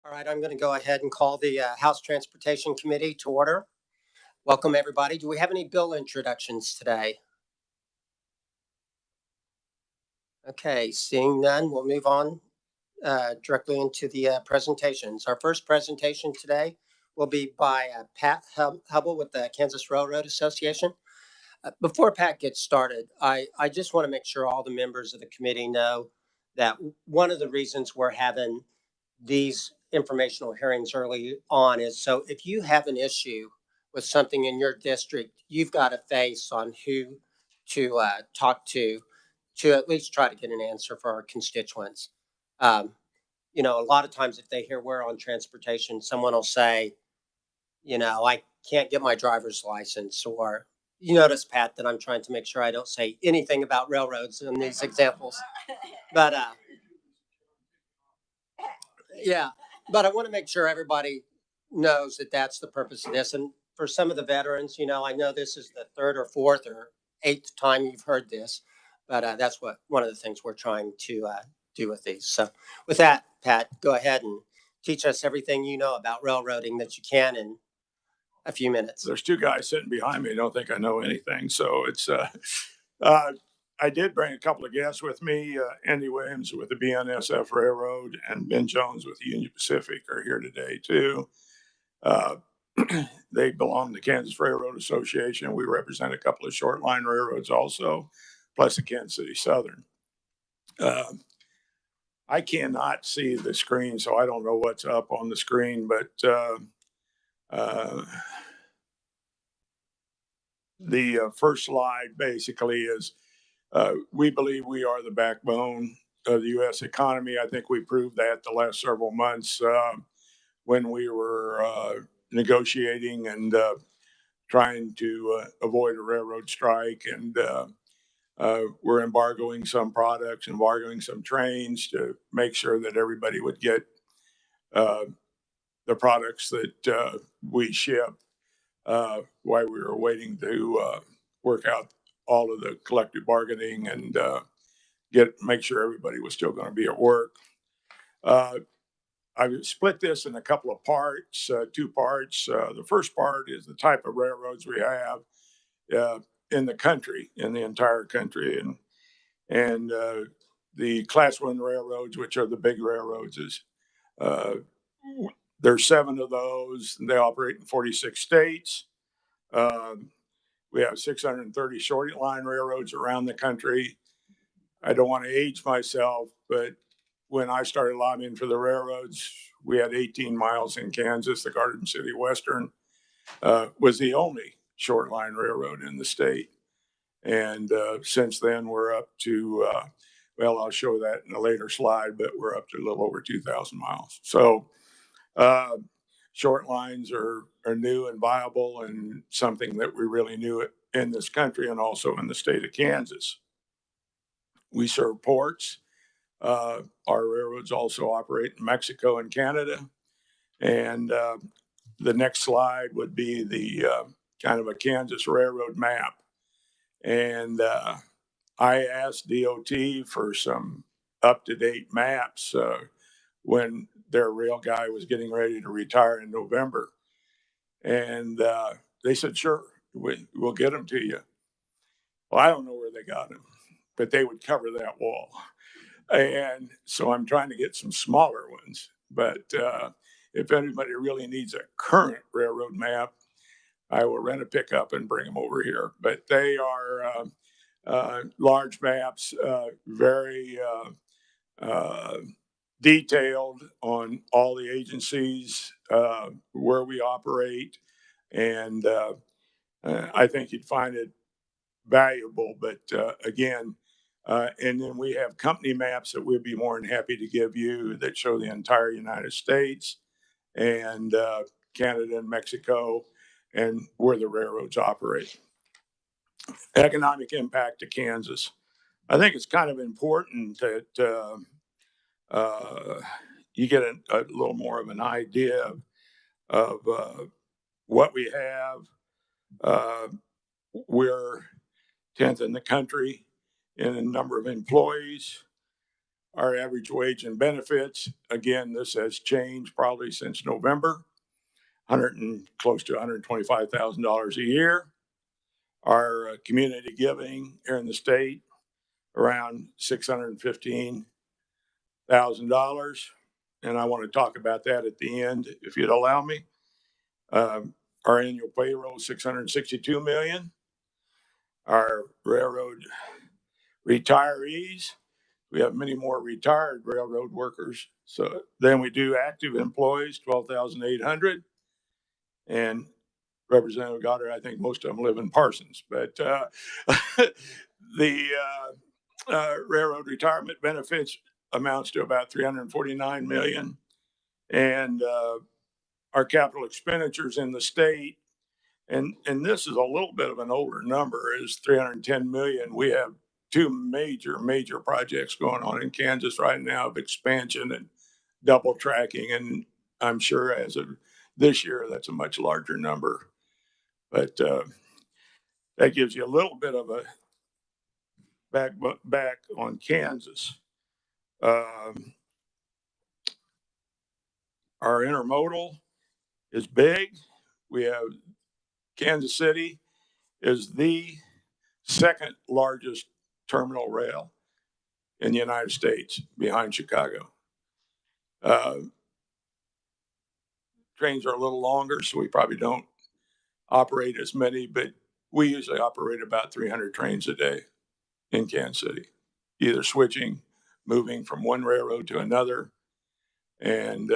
All right, I'm going to go ahead and call the House Transportation Committee to order. Welcome, everybody. Do we have any bill introductions today? Okay, seeing none, we'll move on directly into the presentations. Our first presentation today will be by Pat Hubble with the Kansas Railroad Association. Before Pat gets started, I just want to make sure all the members of the committee know that one of the reasons we're having these informational hearings early on is so if you have an issue with something in your district, you've got a face on who to talk to at least try to get an answer for our constituents. Um, a lot of times if they hear we're on transportation, someone will say, I can't get my driver's license, or you notice, Pat, that I'm trying to make sure I don't say anything about railroads in these examples. But yeah, but I want to make sure everybody knows that that's the purpose of this. And for some of the veterans, I know this is the third or fourth or eighth time you've heard this, but that's what one of the things we're trying to do with these. So with that, Pat, go ahead and teach us everything you know about railroading that you can in a few minutes. There's two guys sitting behind me. I don't think I know anything. So uh, I did bring a couple of guests with me. Andy Williams with the BNSF Railroad and Ben Jones with the Union Pacific are here today too. Uh, they belong to the Kansas Railroad Association. We represent a couple of short line railroads also, plus the Kansas City Southern. I cannot see the screen, so I don't know what's up on the screen, but the first slide basically is we believe we are the backbone of the U.S. economy. I think we proved that the last several months when we were negotiating and trying to avoid a railroad strike. And we're embargoing some products, embargoing some trains to make sure that everybody would get the products that we ship while we were waiting to work out all of the collective bargaining and make sure everybody was still going to be at work. I've split this in a couple of parts, two parts. The first part is the type of railroads we have in the country, in the entire country, and the Class 1 railroads, which are the big railroads, is there's 7 of those. And they operate in 46 states. We have 630 short line railroads around the country. I don't want to age myself, but when I started lobbying for the railroads, we had 18 miles in Kansas. The Garden City Western was the only short line railroad in the state. And since then, we're up to, I'll show that in a later slide, but we're up to a little over 2,000 miles. So short lines are new and viable and something that we really knew in this country and also in the state of Kansas. We serve ports. Our railroads also operate in Mexico and Canada. And the next slide would be the kind of a Kansas railroad map. And I asked DOT for some up-to-date maps when their rail guy was getting ready to retire in November. And they said, sure, we'll get them to you. Well, I don't know where they got them, but they would cover that wall. And so I'm trying to get some smaller ones. But if anybody really needs a current railroad map, I will rent a pickup and bring them over here. But they are large maps, very detailed on all the agencies, where we operate. And I think you'd find it valuable. But again, and then we have company maps that we'd be more than happy to give you that show the entire United States and Canada and Mexico and where the railroads operate. Economic impact to Kansas. I think it's kind of important that you get a little more of an idea of what we have. We're 10th in the country in a number of employees. Our average wage and benefits, again, this has changed probably since November, close to $125,000 a year. Our community giving here in the state, around $615,000. And I want to talk about that at the end, if you'd allow me. Our annual payroll is $662 million. Our railroad retirees, we have many more retired railroad workers. So then we do active employees, 12,800. And Representative Goddard, I think most of them live in Parsons, but the railroad retirement benefits amounts to about 349 million. And our capital expenditures in the state, and this is a little bit of an older number, is 310 million. We have two major projects going on in Kansas right now of expansion and double tracking. And I'm sure as of this year, that's a much larger number. But that gives you a little bit of a back on Kansas. Our intermodal is big. We have Kansas City is the second largest terminal rail in the United States behind Chicago. Trains are a little longer, so we probably don't operate as many, but we usually operate about 300 trains a day in Kansas City, either switching, moving from one railroad to another, and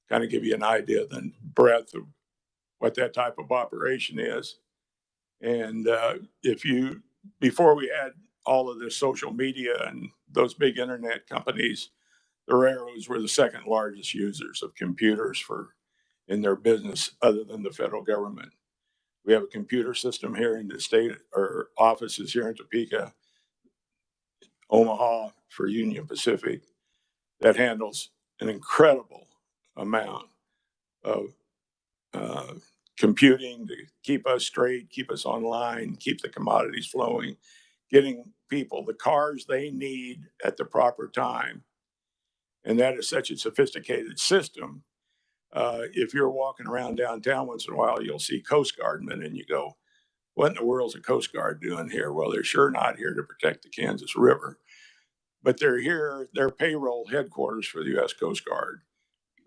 kind of give you an idea of the breadth of what that type of operation is. And before we had all of this social media and those big internet companies, the railroads were the second largest users of computers in their business, other than the federal government. We have a computer system here in the state, or offices here in Topeka, Omaha for Union Pacific, that handles an incredible amount of computing to keep us straight, keep us online, keep the commodities flowing, getting people the cars they need at the proper time. And that is such a sophisticated system. If you're walking around downtown once in a while, you'll see Coast Guardmen and you go, what in the world's a Coast Guard doing here? Well, they're sure not here to protect the Kansas River, but they're here, they're payroll headquarters for the U.S. Coast Guard,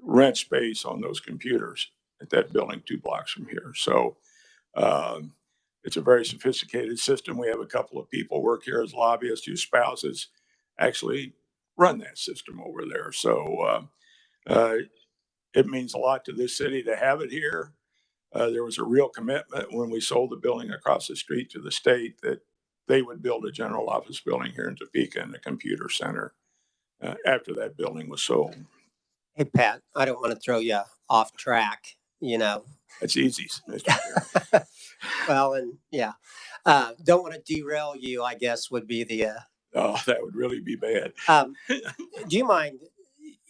rent space on those computers at that building 2 blocks from here. So it's a very sophisticated system. We have a couple of people work here as lobbyists whose spouses actually run that system over there. So it means a lot to this city to have it here. There was a real commitment when we sold the building across the street to the state that they would build a general office building here in Topeka and a computer center after that building was sold. Hey, Pat, I don't want to throw you off track, That's easy, Mr. Chair. Well, and yeah, don't want to derail you, I guess, would be the. Oh, that would really be bad. Do you mind,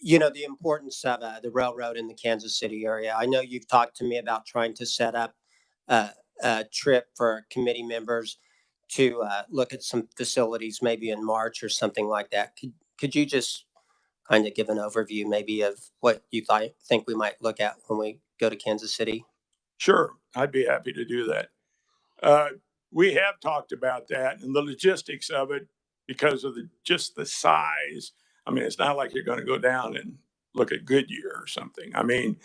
the importance of the railroad in the Kansas City area? I know you've talked to me about trying to set up a trip for committee members to look at some facilities maybe in March or something like that. Could you just kind of give an overview maybe of what you think we might look at when we go to Kansas City? Sure, I'd be happy to do that. We have talked about that and the logistics of it because of just the size. I mean, it's not like you're going to go down and look at Goodyear or something. I mean,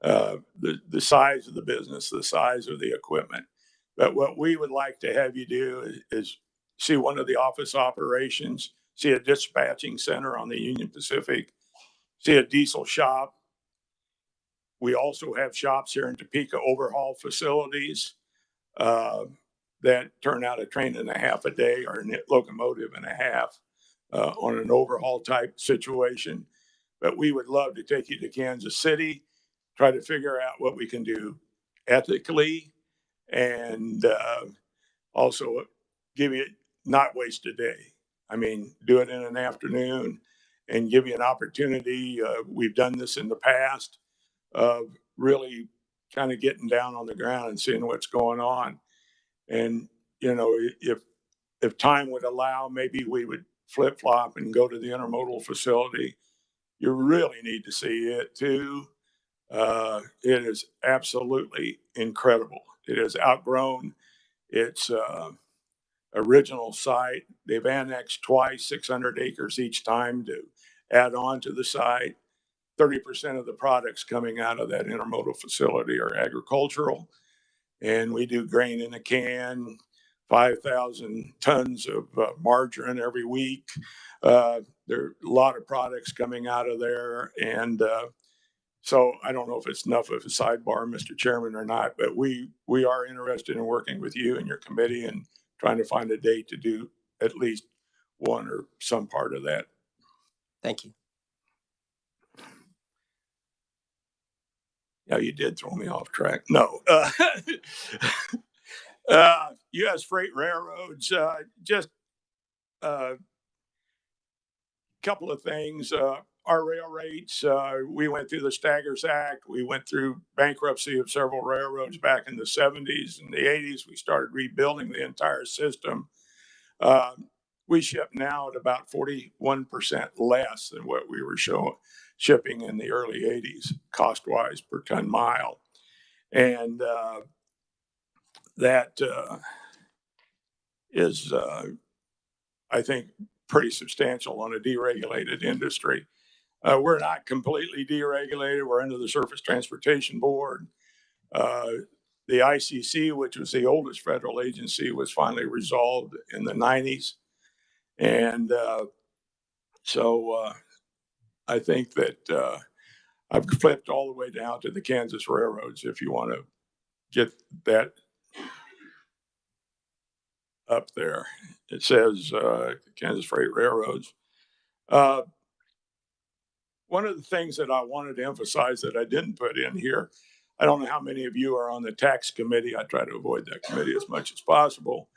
the size of the business, the size of the equipment. But what we would like to have you do is see one of the office operations, see a dispatching center on the Union Pacific, see a diesel shop. We also have shops here in Topeka, overhaul facilities that turn out a train and a half a day or a locomotive and a half on an overhaul type situation. But we would love to take you to Kansas City, try to figure out what we can do ethically, and also give you, not waste a day. I mean, do it in an afternoon and give you an opportunity. We've done this in the past of really kind of getting down on the ground and seeing what's going on. And, if time would allow, maybe we would flip-flop and go to the intermodal facility, you really need to see it too. It is absolutely incredible. It has outgrown its original site. They've annexed twice, 600 acres each time to add on to the site. 30% of the products coming out of that intermodal facility are agricultural. And we do grain in a can, 5,000 tons of margarine every week. There are a lot of products coming out of there. And so I don't know if it's enough of a sidebar, Mr. Chairman, or not, but we are interested in working with you and your committee and trying to find a date to do at least one or some part of that. Thank you. Yeah, you did throw me off track. No. U.S. freight railroads, just a couple of things. Our rail rates, we went through the Staggers Act. We went through bankruptcy of several railroads back in the 70s and the 80s. We started rebuilding the entire system. We ship now at about 41% less than what we were shipping in the early 80s, cost-wise per ton mile. And that is, I think, pretty substantial on a deregulated industry. We're not completely deregulated. We're under the Surface Transportation Board. The ICC, which was the oldest federal agency, was finally resolved in the 90s. And so I think that I've flipped all the way down to the Kansas railroads if you want to get that up there. It says Kansas Freight Railroads. One of the things that I wanted to emphasize that I didn't put in here, I don't know how many of you are on the tax committee. I try to avoid that committee as much as possible,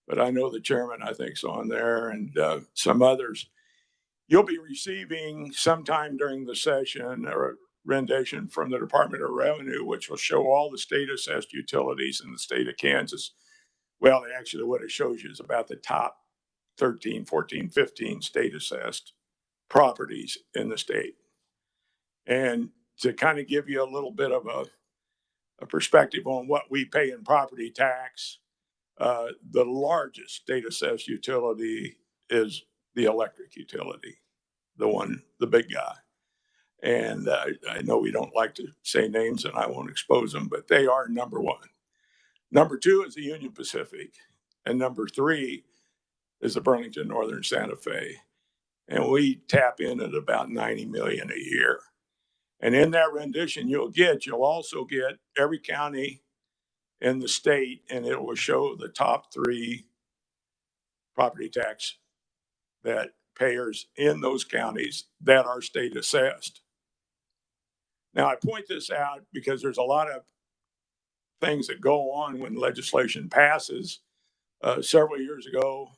but I know the chairman, I think, is on there, and some others. You'll be receiving sometime during the session a rendition from the Department of Revenue, which will show all the state assessed utilities in the state of Kansas. Well, actually, what it shows you is about the top 13, 14, 15 state assessed properties in the state. And to kind of give you a little bit of a perspective on what we pay in property tax, the largest state assessed utility is the electric utility, the big guy. And I know we don't like to say names and I won't expose them, but they are number one. Number two is the Union Pacific. And number three is the Burlington Northern Santa Fe. And we tap in at about 90 million a year. And in that rendition you'll also get every county in the state, and it will show the top three property tax that payers in those counties that are state assessed. Now, I point this out because there's a lot of things that go on when legislation passes. Several years ago,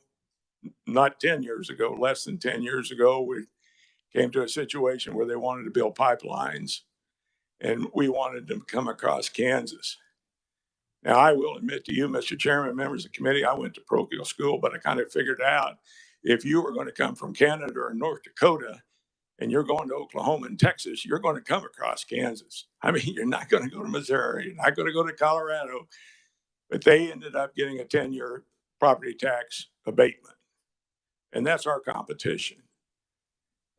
not 10 years ago, less than 10 years ago, we came to a situation where they wanted to build pipelines and we wanted to come across Kansas. Now, I will admit to you, Mr. Chairman, members of the committee, I went to parochial school, but I kind of figured out if you were going to come from Canada or North Dakota and you're going to Oklahoma and Texas, you're going to come across Kansas. I mean, you're not going to go to Missouri, you're not going to go to Colorado, but they ended up getting a 10-year property tax abatement. And that's our competition.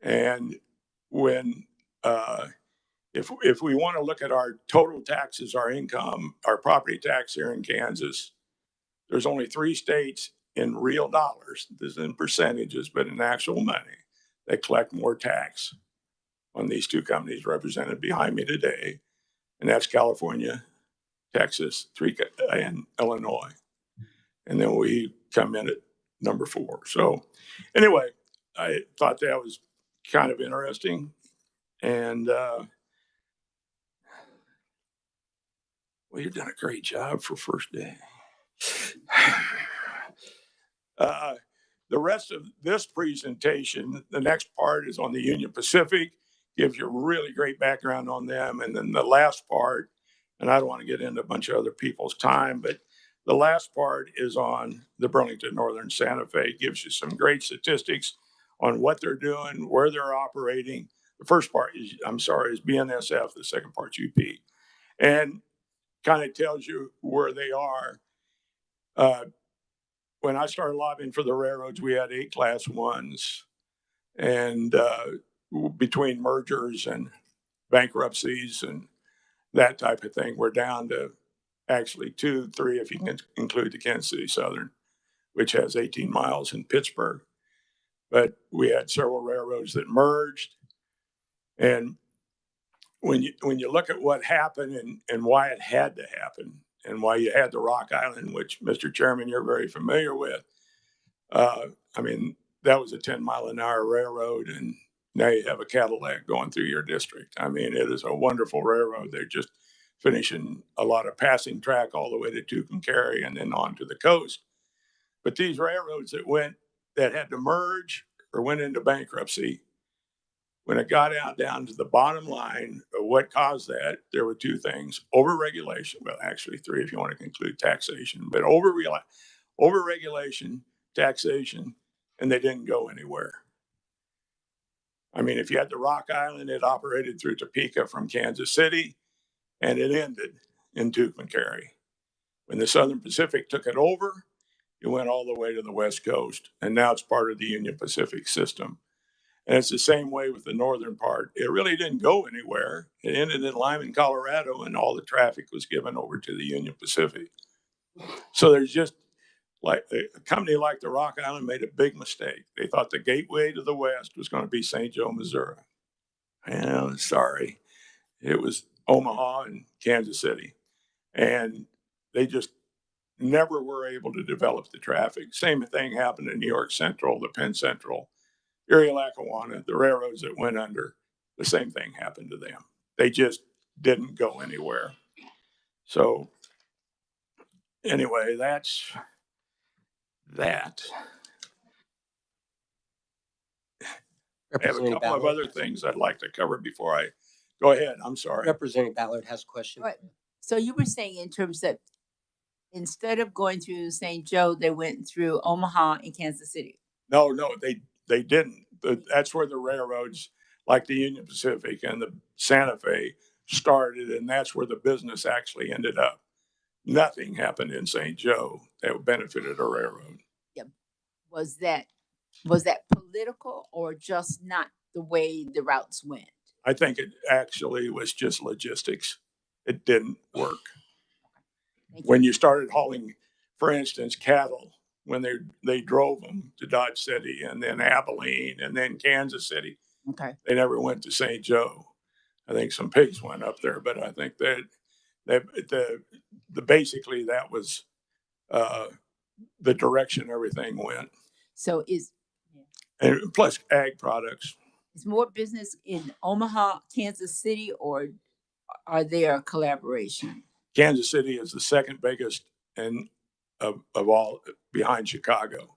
And when, if we want to look at our total taxes, our income, our property tax here in Kansas, there's only 3 states in real dollars, this is in percentages, but in actual money, that collect more tax on these two companies represented behind me today. And that's California, Texas, and Illinois. And then we come in at number 4. So anyway, I thought that was kind of interesting. And well, you've done a great job for first day. The rest of this presentation, the next part is on the Union Pacific, gives you a really great background on them. And then the last part, and I don't want to get into a bunch of other people's time, but The last part is on the Burlington Northern Santa Fe. It gives you some great statistics on what they're doing, where they're operating. The first part is BNSF. The second part's UP, and kind of tells you where they are. When I started lobbying for the railroads, we had 8 class 1s, and between mergers and bankruptcies and that type of thing, we're down to actually 2, 3, if you can include the Kansas City Southern, which has 18 miles in Pittsburgh. But we had several railroads that merged. And when you look at what happened and why it had to happen and why you had the Rock Island, which, Mr. Chairman, you're very familiar with, I mean, that was a 10-mile-an-hour railroad, and now you have a Cadillac going through your district. I mean, it is a wonderful railroad. They're just finishing a lot of passing track all the way to Tucumcari and then on to the coast. But these railroads that had to merge or went into bankruptcy, when it got out down to the bottom line of what caused that, there were 2 things: overregulation. Well, actually 3 if you want to include taxation, but overregulation, taxation, and they didn't go anywhere. I mean, if you had the Rock Island, it operated through Topeka from Kansas City, and it ended in Tucumcari. When the Southern Pacific took it over, it went all the way to the West Coast, and now it's part of the Union Pacific system. And it's the same way with the northern part. It really didn't go anywhere. It ended in Lyman, Colorado, and all the traffic was given over to the Union Pacific. So there's just like a company like the Rock Island made a big mistake. They thought the gateway to the West was going to be St. Joe, Missouri. And sorry, it was Omaha and Kansas City. And they just never were able to develop the traffic. Same thing happened in New York Central, the Penn Central, Erie, Lackawanna, the railroads that went under. The same thing happened to them. They just didn't go anywhere. So anyway, that's that. I have a couple of other things I'd like to cover before I go ahead. I'm sorry. Representative Ballard has a question. Right. So you were saying in terms that instead of going through St. Joe, they went through Omaha and Kansas City. No, they didn't. That's where the railroads like the Union Pacific and the Santa Fe started, and that's where the business actually ended up. Nothing happened in St. Joe that benefited a railroad. Yep. Was that political or just not the way the routes went? I think it actually was just logistics. It didn't work. When you started hauling, for instance, cattle, when they drove them to Dodge City and then Abilene and then Kansas City, okay, they never went to St. Joe. I think some pigs went up there, but I think that the basically that was the direction everything went. So And plus ag products. is more business in Omaha, Kansas City, or are there a collaboration? Kansas City is the second biggest and of all, behind Chicago.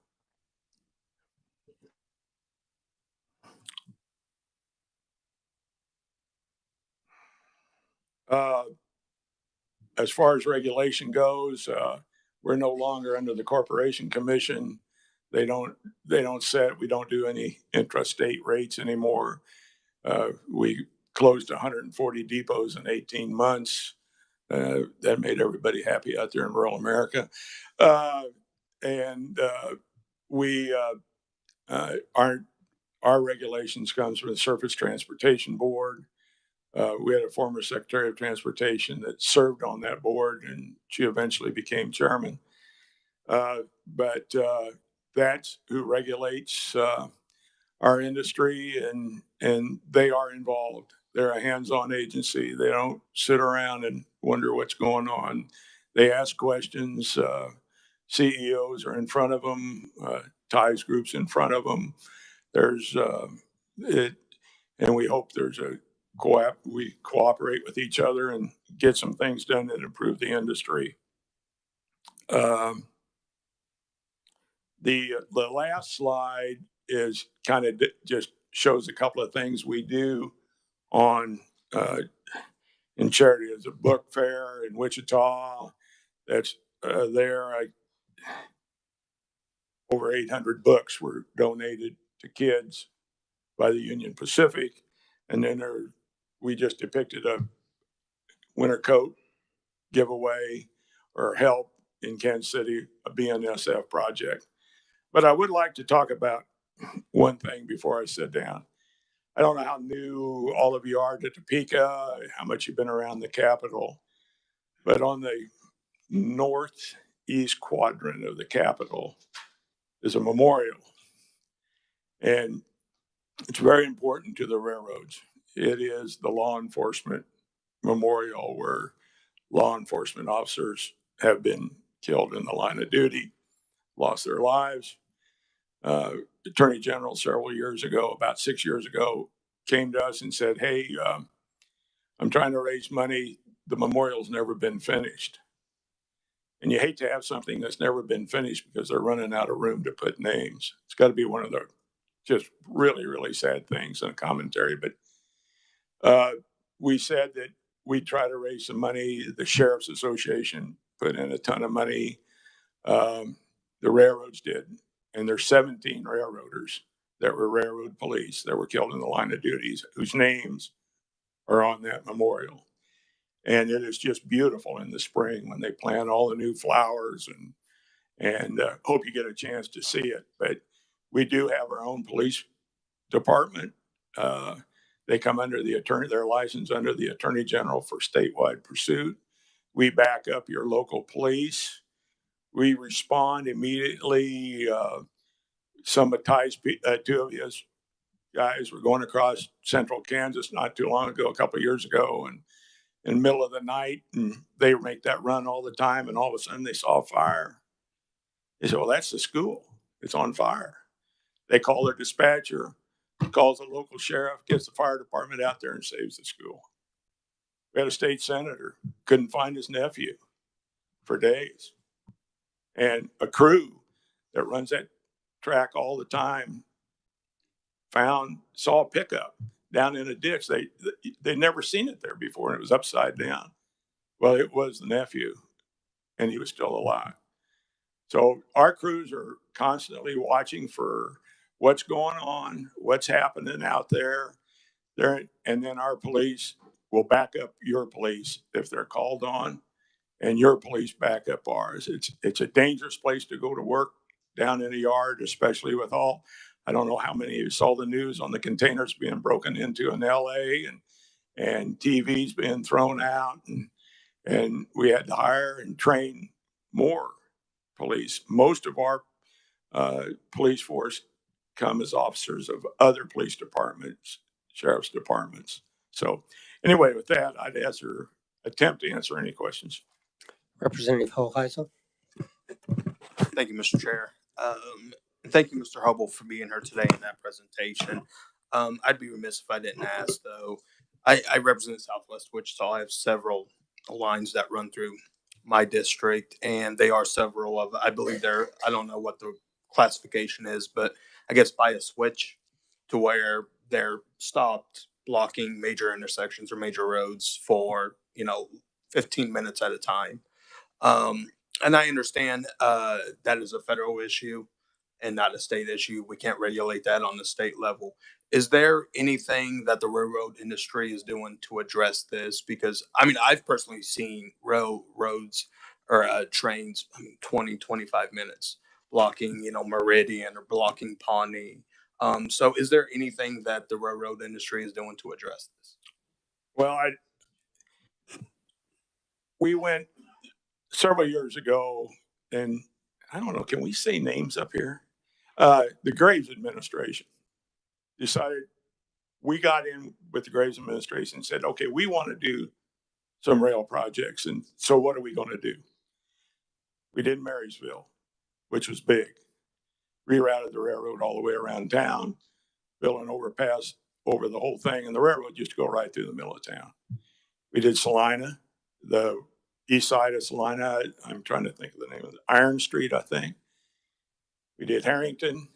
As far as regulation goes, we're no longer under the Corporation Commission. They don't set. We don't do any intrastate rates anymore. We closed 140 depots in 18 months. That made everybody happy out there in rural America. Our regulations comes from the Surface Transportation Board. We had a former Secretary of Transportation that served on that board, and she eventually became chairman. But that's who regulates our industry, and they are involved. They're a hands-on agency. They don't sit around and wonder what's going on. They ask questions. CEOs are in front of them. Ties groups in front of them. There's and we hope we cooperate with each other and get some things done that improve the industry. The last slide is kind of just shows a couple of things we do on in charity. There's a book fair in Wichita that's over 800 books were donated to kids by the Union Pacific. And then we just depicted a winter coat giveaway or help in Kansas City, a BNSF project. But I would like to talk about one thing before I sit down. I don't know how new all of you are to Topeka, how much you've been around the Capitol, but on the northeast quadrant of the Capitol is a memorial. And it's very important to the railroads. It is the law enforcement memorial where law enforcement officers have been killed in the line of duty, lost their lives. Attorney General several years ago, about 6 years ago, came to us and said, "Hey, I'm trying to raise money. The memorial's never been finished." And you hate to have something that's never been finished because they're running out of room to put names. It's got to be one of the just really, really sad things in a commentary. But we said that we'd try to raise some money. The Sheriff's Association put in a ton of money. The railroads did. And there's 17 railroaders that were railroad police that were killed in the line of duties whose names are on that memorial. And it is just beautiful in the spring when they plant all the new flowers and hope you get a chance to see it. But we do have our own police department. They come under the attorney, they're licensed under the Attorney General for statewide pursuit. We back up your local police. We respond immediately. Some of Ty's, two of his guys were going across central Kansas not too long ago, a couple of years ago, and in the middle of the night, and they make that run all the time, and all of a sudden they saw fire. They said, "Well, that's the school. It's on fire." They call their dispatcher, calls the local sheriff, gets the fire department out there and saves the school. We had a state senator, couldn't find his nephew for days. And a crew that runs that track all the time saw a pickup down in a ditch. They'd never seen it there before, and it was upside down. Well, it was the nephew, and he was still alive. So our crews are constantly watching for what's going on, what's happening out there. And then our police will back up your police if they're called on, and your police back up ours. It's a dangerous place to go to work down in a yard, especially with all. I don't know how many of you saw the news on the containers being broken into in LA and TVs being thrown out, and we had to hire and train more police. Most of our police force come as officers of other police departments, sheriff's departments. So anyway, with that, I'd attempt to answer any questions. Representative Hoheisel. Thank you, Mr. Chair. Thank you, Mr. Hubble, for being here today in that presentation. I'd be remiss if I didn't ask, though. I represent Southwest Wichita. I have several lines that run through my district, and they are several of, I believe I don't know what the classification is, but I guess by a switch to where they're stopped blocking major intersections or major roads for, 15 minutes at a time. And I understand that is a federal issue and not a state issue. We can't regulate that on the state level. Is there anything that the railroad industry is doing to address this? Because, I've personally seen roads or trains, 20, 25 minutes blocking, Meridian or blocking Pawnee. So is there anything that the railroad industry is doing to address this? Well, we went several years ago, and I don't know, can we say names up here? The Graves administration decided, we got in with the Graves administration and said, okay, we want to do some rail projects. And so what are we going to do? We did Marysville, which was big. Rerouted the railroad all the way around town, built an overpass over the whole thing, and the railroad used to go right through the middle of town. We did Salina, the east side of Salina. I'm trying to think of the name of it. Iron Street, I think. We did Harrington.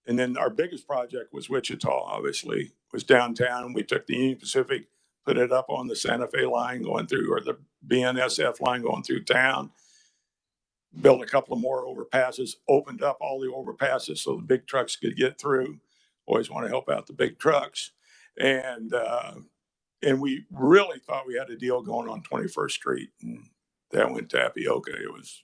And then our biggest project was Wichita, obviously, was downtown. We took the Union Pacific put it up on the Santa Fe line going through, or the BNSF line going through town. Built a couple of more overpasses, opened up all the overpasses so the big trucks could get through. Always want to help out the big trucks. And we really thought we had a deal going on 21st Street, and that went tapioca. It was,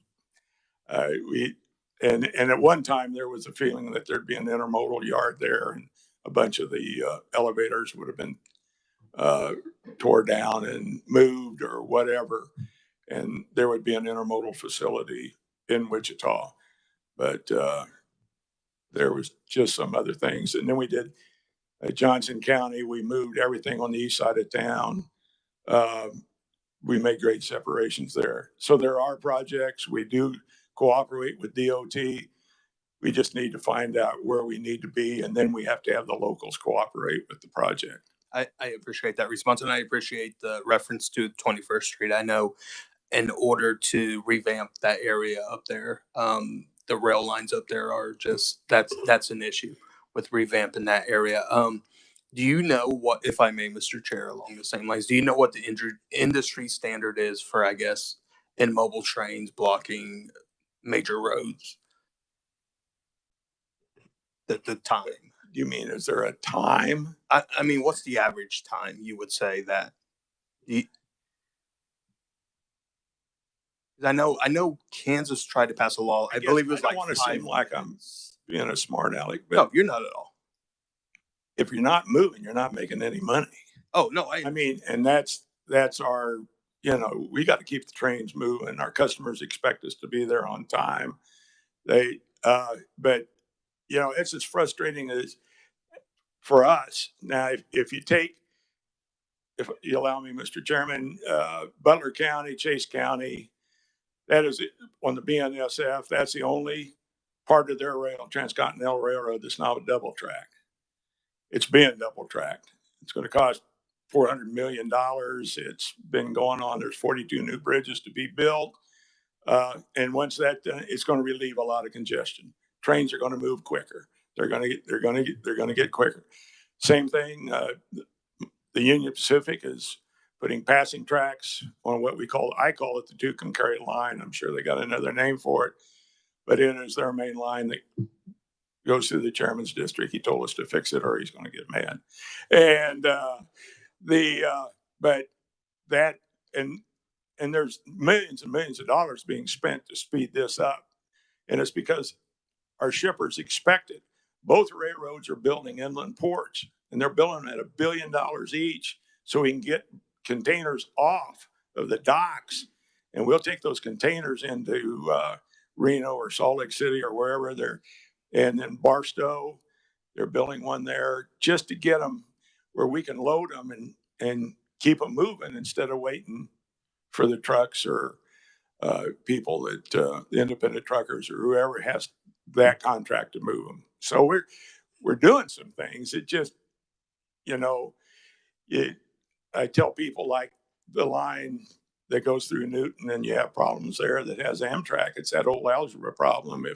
and at one time there was a feeling that there'd be an intermodal yard there, and a bunch of the elevators would have been tore down and moved or whatever, and there would be an intermodal facility in Wichita. But there was just some other things. And then we did Johnson County. We moved everything on the east side of town. We made great separations there. So there are projects. We do cooperate with DOT. We just need to find out where we need to be, and then we have to have the locals cooperate with the project. I appreciate that response, and I appreciate the reference to 21st Street. I know in order to revamp that area up there, the rail lines up there are just, that's an issue with revamping that area. Do you know what, if I may, Mr. Chair, along the same lines, do you know what the industry standard is for, I guess, in mobile trains blocking major roads? The time. You mean, is there a time? I mean, what's the average time you would say that? I know Kansas tried to pass a law. I believe it was I like don't want to 5 seem like I'm minutes. being a smart aleck, but No, you're not at all. if you're not moving, you're not making any money. Oh no, I mean, and that's our, we got to keep the trains moving. Our customers expect us to be there on time. But it's as frustrating as for us. Now, if you allow me, Mr. Chairman, Butler County, Chase County, that is on the BNSF. That's the only part of their transcontinental railroad that's not a double track. It's being double tracked. It's going to cost $400 million. It's been going on. There's 42 new bridges to be built. And once that done, it's going to relieve a lot of congestion. Trains are going to move quicker. They're going to get quicker. Same thing. The Union Pacific is putting passing tracks on what I call it the Tucumcari line. I'm sure they got another name for it, but it is their main line that goes through the chairman's district. He told us to fix it or he's going to get mad. And but that, and there's millions and millions of dollars being spent to speed this up. And it's because our shippers expect it. Both railroads are building inland ports, and they're building at $1 billion each so we can get containers off of the docks. And we'll take those containers into Reno or Salt Lake City or wherever and then Barstow, they're building one there just to get them where we can load them and keep them moving instead of waiting for the trucks or people that the independent truckers or whoever has that contract to move them. So we're doing some things. It just, I tell people, like the line that goes through Newton, and you have problems there that has Amtrak. It's that old algebra problem.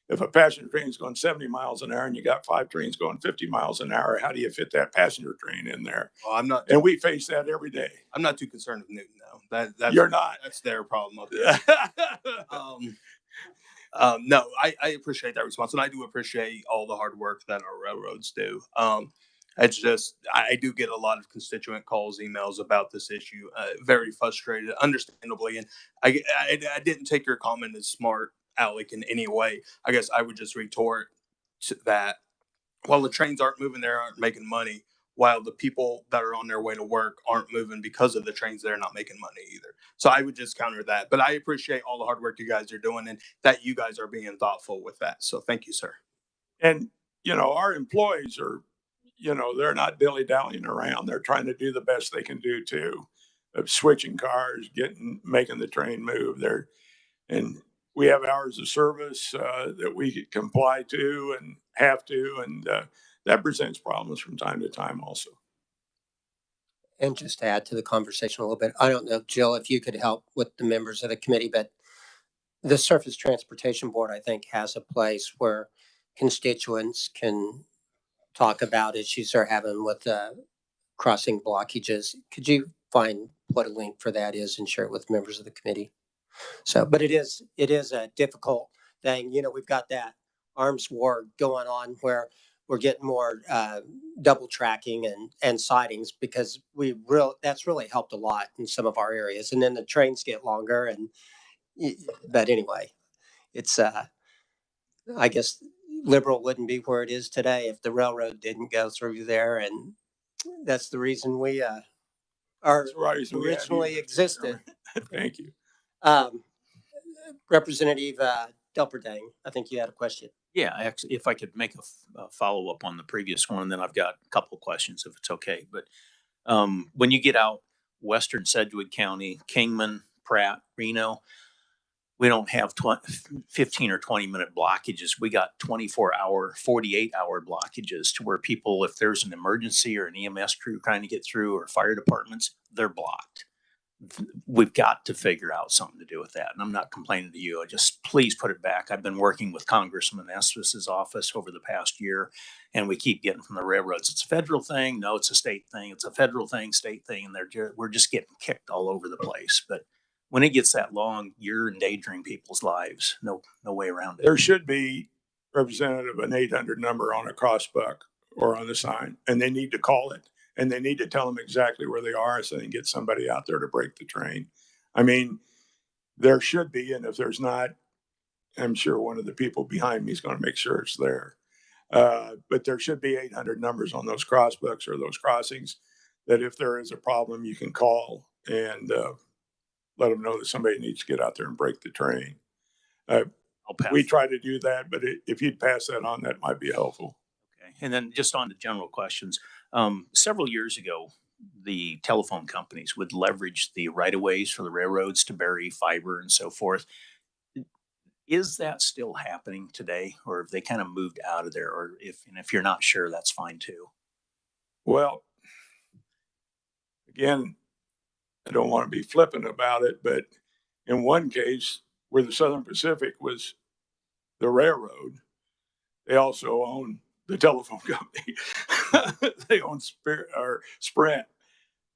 If a passenger train is going 70 miles an hour and you got 5 trains going 50 miles an hour, how do you fit that passenger train in there? Well, and we face that every day. I'm not too concerned with Newton though. You're not. That's their problem up there. No, I appreciate that response, and I do appreciate all the hard work that our railroads do. It's just, I do get a lot of constituent calls, emails about this issue. Very frustrated, understandably. And I didn't take your comment as smart, Alec, in any way. I guess I would just retort to that. While the trains aren't moving, they aren't making money. While the people that are on their way to work aren't moving because of the trains, they're not making money either. So I would just counter that. But I appreciate all the hard work you guys are doing and that you guys are being thoughtful with that. So thank you, sir. And, our employees are, they're not dilly-dallying around. They're trying to do the best they can do too, of switching cars, making the train move. And we have hours of service that we comply to and have to, and that presents problems from time to time also. And just to add to the conversation a little bit, I don't know, Jill, if you could help with the members of the committee, but the Surface Transportation Board, I think, has a place where constituents can talk about issues they're having with crossing blockages. Could you find what a link for that is and share it with members of the committee? So, but it is a difficult thing. You know, we've got that arms war going on where we're getting more double tracking and sightings because that's really helped a lot in some of our areas. And then the trains get longer but anyway, it's I guess Liberal wouldn't be where it is today if the railroad didn't go through there, and that's the reason we are That's the reason we have you, originally Mr. existed. Chairman. Thank you. Representative Delperdang, I think you had a question. Yeah, actually, if I could make a follow up on the previous one, then I've got a couple questions if it's okay. But when you get out western Sedgwick County, Kingman, Pratt, Reno, we don't have 15 or 20-minute blockages. We got 24-hour, 48-hour blockages to where people, if there's an emergency or an EMS crew trying to get through or fire departments, they're blocked. We've got to figure out something to do with that. And I'm not complaining to you. I just please put it back. I've been working with Congressman Estes' office over the past year, and we keep getting from the railroads, it's a federal thing. No, it's a state thing. It's a federal thing, state thing. And we're just getting kicked all over the place. But when it gets that long, you're endangering people's lives. No way around it. There should be, Representative, an 800 number on a crossbuck or on the sign, and they need to call it. And they need to tell them exactly where they are so they can get somebody out there to break the train. I mean, there should be, and if there's not, I'm sure one of the people behind me is going to make sure it's there. But there should be 800 numbers on those crossbucks or those crossings that if there is a problem, you can call and let them know that somebody needs to get out there and break the train. We try to do that, but if you'd pass that on, that might be helpful. Okay. And then just on to general questions. Several years ago, the telephone companies would leverage the right-of-ways for the railroads to bury fiber and so forth. Is that still happening today, or have they kind of moved out of there? Or if you're not sure, that's fine too. Well, again, I don't want to be flippant about it, but in one case where the Southern Pacific was the railroad, they also own the telephone company. They own Sprint.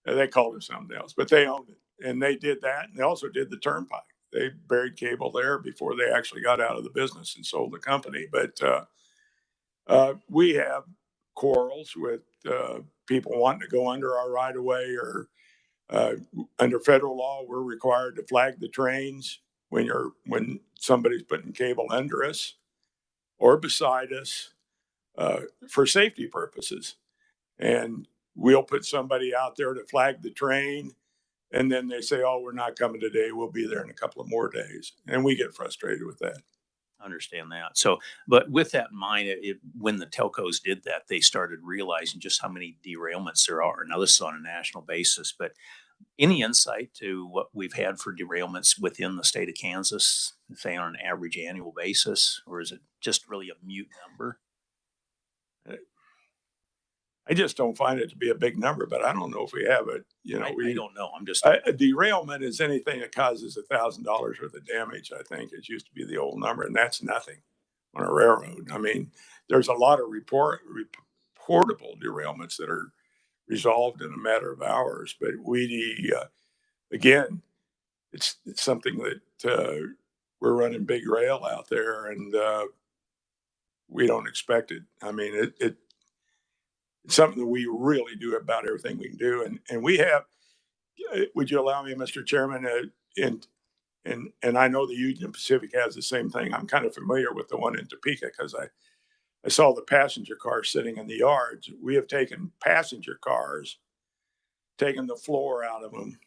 They called it something else, but they owned it. And they did that. And they also did the turnpike. They buried cable there before they actually got out of the business and sold the company. But we have quarrels with people wanting to go under our right of way, or under federal law, we're required to flag the trains when somebody's putting cable under us or beside us for safety purposes. And we'll put somebody out there to flag the train, and then they say, oh, we're not coming today. We'll be there in a couple of more days. And we get frustrated with that. Understand that. So, but with that in mind, when the telcos did that, they started realizing just how many derailments there are. Now, this is on a national basis, but any insight to what we've had for derailments within the state of Kansas, say on an average annual basis, or is it just really a mute number? I just don't find it to be a big number, but I don't know if we have it. You know, I don't know. I'm just a derailment is anything that causes $1,000 worth of damage. I think it used to be the old number, and that's nothing on a railroad. I mean, there's a lot of reportable derailments that are resolved in a matter of hours. But again, it's something that we're running big rail out there, and we don't expect it. I mean, it's something that we really do about everything we can do. And we have, would you allow me, Mr. Chairman, and I know the Union Pacific has the same thing. I'm kind of familiar with the one in Topeka because I saw the passenger cars sitting in the yards. We have taken passenger cars, taken the floor out of them,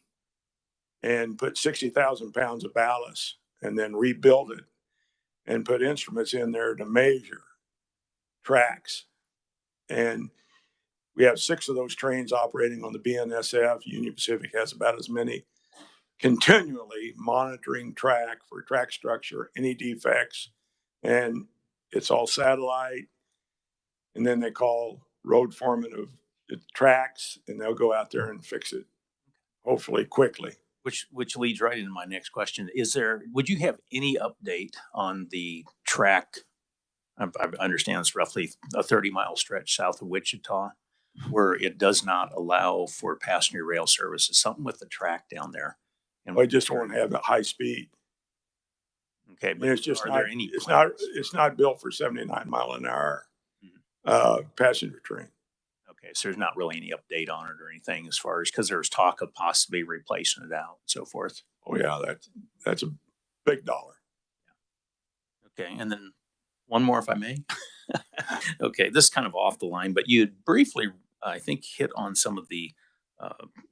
and put 60,000 pounds of ballast, and then rebuilt it and put instruments in there to measure tracks. And we have 6 of those trains operating on the BNSF. Union Pacific has about as many, continually monitoring track for track structure, any defects. And it's all satellite. And then they call road foreman of the tracks, and they'll go out there and fix it, hopefully quickly. Which leads right into my next question. Would you have any update on the track? I understand it's roughly a 30-mile stretch south of Wichita. where it does not allow for passenger rail services, something with the track down there. And I just won't have a high speed. okay, I mean, but it's just are not, there any it's plans? not built for 79 mile an hour, passenger train. Okay, so there's not really any update on it or anything as far as, because there's talk of possibly replacing it out and so forth. Oh yeah, that's a big dollar. Okay, and then one more, if I may. Okay, this is kind of off the line, but you had briefly, I think, hit on some of the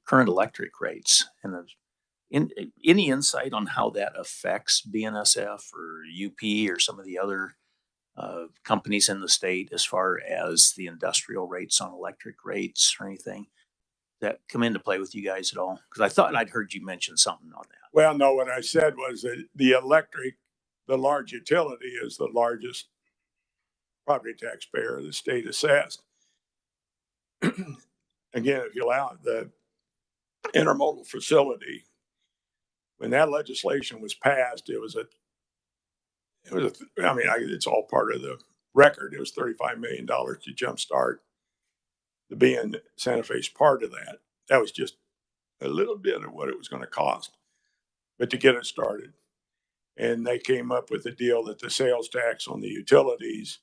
current electric rates. And any insight on how that affects BNSF or UP or some of the other companies in the state as far as the industrial rates on electric rates or anything that come into play with you guys at all? Because I thought I'd heard you mention something on that. Well, no, what I said was that the large utility is the largest property taxpayer the state assessed. Again, if you allow it, the intermodal facility, when that legislation was passed, it's all part of the record. It was $35 million to jumpstart the being Santa Fe's part of that. That was just a little bit of what it was going to cost, but to get it started. And they came up with a deal that the sales tax on the utilities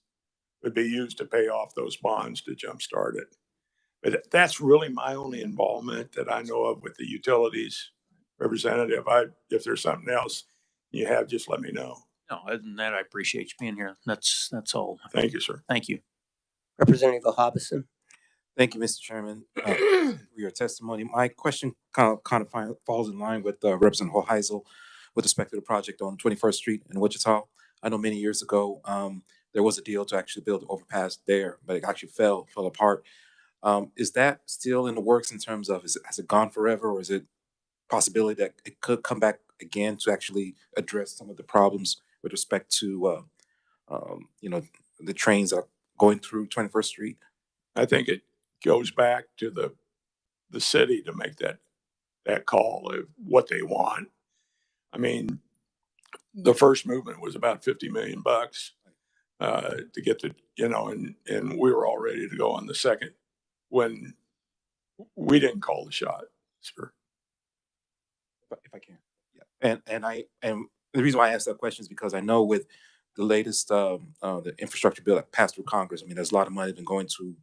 would be used to pay off those bonds to jumpstart it. But that's really my only involvement that I know of with the utilities representative. If there's something else you have, just let me know. No, other than that, I appreciate you being here. That's all. Thank you, sir. Thank you. Representative Hobson. Thank you, Mr. Chairman, for your testimony. My question kind of falls in line with Representative Heisel with respect to the project on 21st Street in Wichita. I know many years ago, there was a deal to actually build an overpass there, but it actually fell apart. Is that still in the works in terms of, has it gone forever, or is it possibility that it could come back again to actually address some of the problems with respect to, the trains that are going through 21st Street? I think it goes back to the city to make that call of what they want. I mean, the first movement was about 50 million bucks to get and we were all ready to go on the second when we didn't call the shot, sir. If I can. Yeah. And the reason why I asked that question is because I know with the latest the infrastructure bill that passed through Congress, I mean, there's a lot of money been going to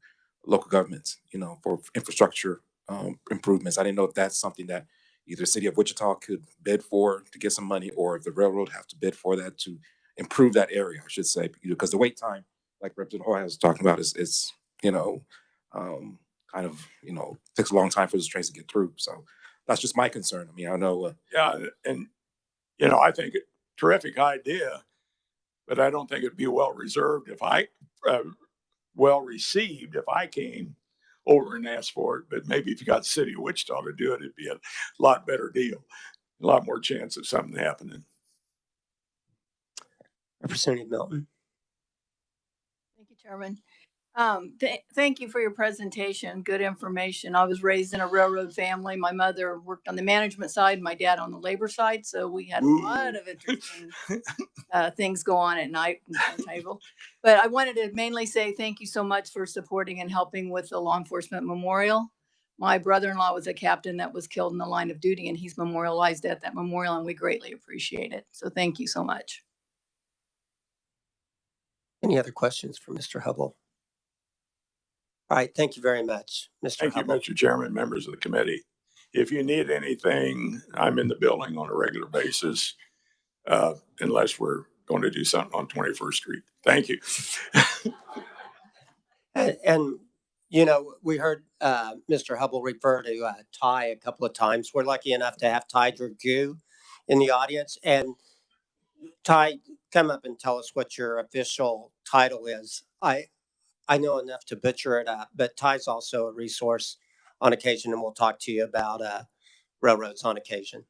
local governments, for infrastructure improvements. I didn't know if that's something that either the city of Wichita could bid for to get some money, or if the railroad have to bid for that to improve that area, I should say, because the wait time, like Representative Hoyle was talking about, is kind of, takes a long time for those trains to get through. So that's just my concern. I mean, I know. Yeah, and I think terrific idea, but I don't think it'd be well received if I came over and asked for it. But maybe if you got the city of Wichita to do it, it'd be a lot better deal, a lot more chance of something happening. Representative Milton. Thank you, Chairman. Thank you for your presentation. Good information. I was raised in a railroad family. My mother worked on the management side, my dad on the labor side. So we had a lot of interesting things go on at night on the table. But I wanted to mainly say thank you so much for supporting and helping with the law enforcement memorial. My brother-in-law was a captain that was killed in the line of duty, and he's memorialized at that memorial, and we greatly appreciate it. So thank you so much. Any other questions for Mr. Hubble? All right, thank you very much, Mr. Thank you, Hubble. Mr. Chairman, members of the committee. If you need anything, I'm in the building on a regular basis, unless we're going to do something on 21st Street. Thank you. And we heard Mr. Hubble refer to Ty a couple of times. We're lucky enough to have Ty Dragu in the audience. And Ty, come up and tell us what your official title is. I know enough to butcher it up, but Ty's also a resource on occasion, and we'll talk to you about railroads on occasion.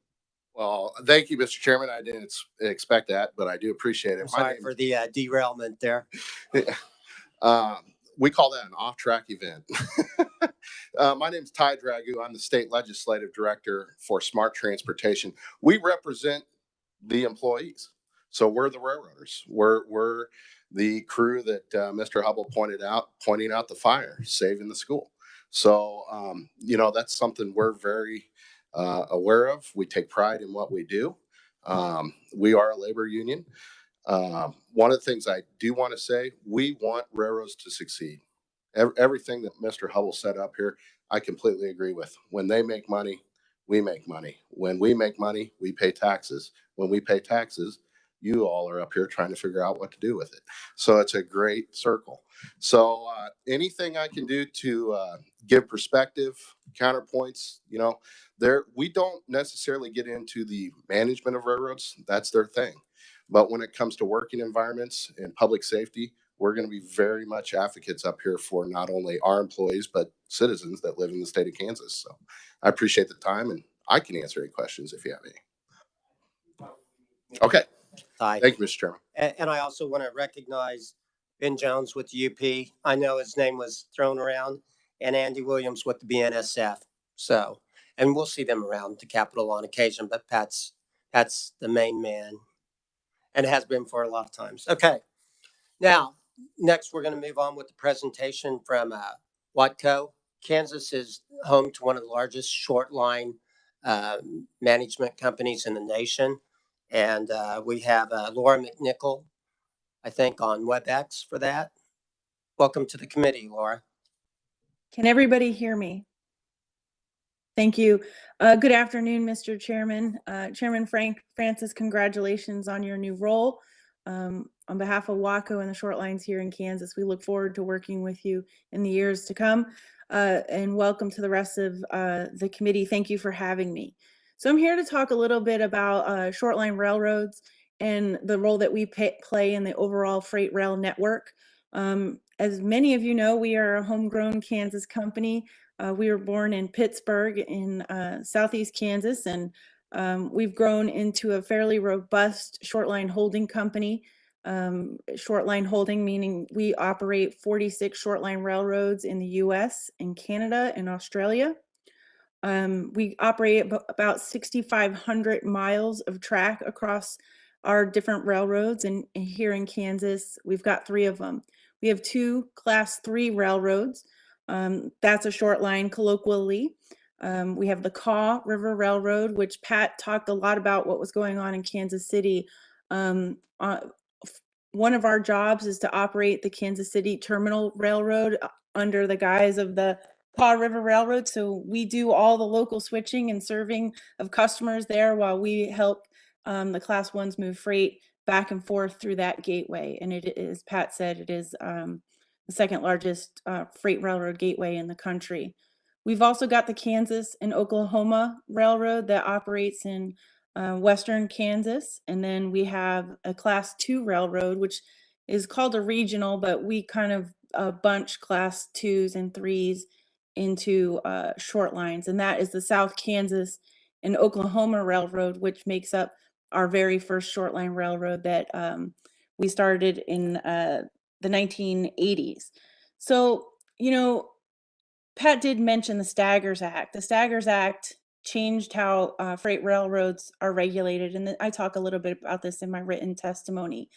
Well, thank you, Mr. Chairman. I didn't expect that, but I do appreciate it. I'm sorry for the derailment there. We call that an off-track event. My name is Ty Dragu. I'm the State Legislative Director for Smart Transportation. We represent the employees. So we're the railroaders. We're the crew that Mr. Hubble pointing out the fire, saving the school. So, that's something we're very aware of. We take pride in what we do. We are a labor union. One of the things I do want to say, we want railroads to succeed. Everything that Mr. Hubble set up here, I completely agree with. When they make money, we make money. When we make money, we pay taxes. When we pay taxes, you all are up here trying to figure out what to do with it. So it's a great circle. So anything I can do to give perspective, counterpoints, we don't necessarily get into the management of railroads. That's their thing. But when it comes to working environments and public safety, we're going to be very much advocates up here for not only our employees, but citizens that live in the state of Kansas. So I appreciate the time, and I can answer any questions if you have any. Okay. Hi. Thank you, Mr. Chairman. And I also want to recognize Ben Jones with the UP. I know his name was thrown around, and Andy Williams with the BNSF. So, and we'll see them around the Capitol on occasion, but that's the main man and has been for a lot of times. Okay. Now, next we're going to move on with the presentation from Watco. Kansas is home to one of the largest short line management companies in the nation. And we have Laura McNichol, I think, on WebEx for that. Welcome to the committee, Laura. Can everybody hear me? Thank you. Good afternoon, Mr. Chairman. Chairman Francis, congratulations on your new role. On behalf of WACO and the short lines here in Kansas, we look forward to working with you in the years to come. And welcome to the rest of the committee. Thank you for having me. So I'm here to talk a little bit about short line railroads and the role that we play in the overall freight rail network. As many of you know, we are a homegrown Kansas company. We were born in Pittsburgh in Southeast Kansas, and we've grown into a fairly robust short line holding company. Short line holding meaning we operate 46 short line railroads in the US, in Canada, and Australia. We operate about 6,500 miles of track across our different railroads, and here in Kansas, we've got 3 of them. We have 2 Class 3 railroads. That's a short line colloquially. We have the Kaw River Railroad, which Pat talked a lot about what was going on in Kansas City. One of our jobs is to operate the Kansas City Terminal Railroad under the guise of the Kaw River Railroad. So we do all the local switching and serving of customers there while we help the Class 1s move freight back and forth through that gateway. And it is, Pat said, it is the second largest freight railroad gateway in the country. We've also got the Kansas and Oklahoma Railroad that operates in western Kansas. And then we have a Class 2 railroad, which is called a regional, but we kind of bunch Class 2s and 3s into short lines. And that is the South Kansas and Oklahoma Railroad, which makes up our very first short line railroad that we started in the 1980s. So, Pat did mention the Staggers Act. The Staggers Act changed how freight railroads are regulated, and I talk a little bit about this in my written testimony.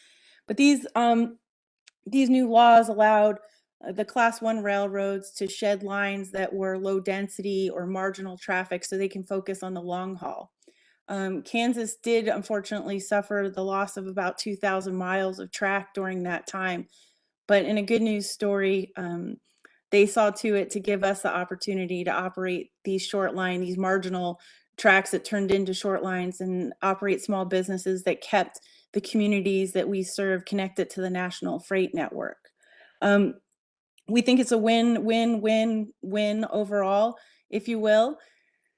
But these new laws allowed the Class 1 railroads to shed lines that were low density or marginal traffic so they can focus on the long haul. Kansas did unfortunately suffer the loss of about 2,000 miles of track during that time. But in a good news story, they saw to it to give us the opportunity to operate these short line, these marginal tracks that turned into short lines, and operate small businesses that kept the communities that we serve connected to the national freight network. We think it's a win-win-win-win overall, if you will.